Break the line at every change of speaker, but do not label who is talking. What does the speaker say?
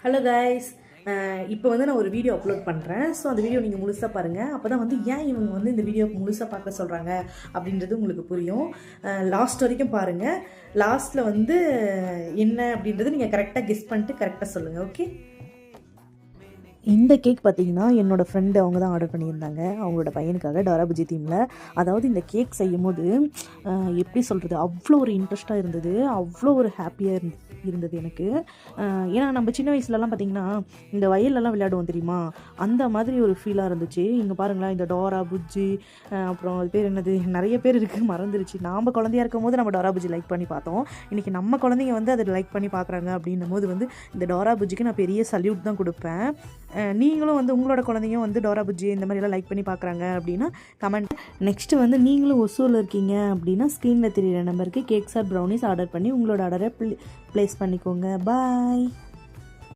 Hello guys, இப்போ வந்து நான் ஒரு வீடியோ அப்லோட் பண்ணுறேன். ஸோ அந்த வீடியோ நீங்கள் முழுசாக பாருங்கள். அப்போ தான் வந்து ஏன் இவங்க வந்து இந்த வீடியோ முழுசாக பார்க்க சொல்கிறாங்க அப்படின்றது உங்களுக்கு புரியும். லாஸ்ட் வரைக்கும் பாருங்கள். லாஸ்ட்டில் வந்து என்ன அப்படின்றது நீங்கள் கரெக்டாக கெஸ் பண்ணிட்டு கரெக்டாக சொல்லுங்கள். ஓகே. இந்த கேக் பார்த்தீங்கன்னா என்னோடய ஃப்ரெண்டு அவங்க தான் ஆர்டர் பண்ணியிருந்தாங்க அவங்களோட பையனுக்காக டோரா புஜ்ஜி தீமில். அதாவது இந்த கேக் செய்யும் போது எப்படி சொல்கிறது, அவ்வளோ ஒரு இன்ட்ரெஸ்ட்டாக இருந்தது, அவ்வளோ ஒரு ஹாப்பியாக இருந்தது எனக்கு. ஏன்னா நம்ம சின்ன வயசுலலாம் பார்த்திங்கன்னா இந்த வயல்லலாம் விளையாடுவோம் தெரியுமா, அந்த மாதிரி ஒரு ஃபீலாக இருந்துச்சு. இங்கே பாருங்களேன், இந்த டோரா புஜ்ஜி, அப்புறம் அது பேர் என்னது, நிறைய பேர் இருக்குது, மறந்துருச்சு. நாம் குழந்தையாக இருக்கும் போது நம்ம டோரா புஜ்ஜி லைக் பண்ணி பார்த்தோம். இன்றைக்கி நம்ம குழந்தைங்க வந்து அதை லைக் பண்ணி பார்க்குறாங்க அப்படின்னும் போது வந்து இந்த டோரா புஜ்ஜிக்கு நான் பெரிய சல்யூட் தான் கொடுப்பேன். நீங்களும் வந்து உங்களோட குழந்தைங்க வந்து டோரா புஜ்ஜி இந்த மாதிரிலாம் லைக் பண்ணி பார்க்குறாங்க அப்படின்னா கமெண்ட். நெக்ஸ்ட்டு வந்து நீங்களும் ஒசூரில் இருக்கீங்க அப்படின்னா ஸ்க்ரீனில் தெரியிற நம்பருக்கு கேக்ஸ் ஆர் ப்ரௌனிஸ் ஆர்டர் பண்ணி உங்களோட ஆர்டரை ப்ளேஸ் பண்ணிக்கோங்க. பாய்.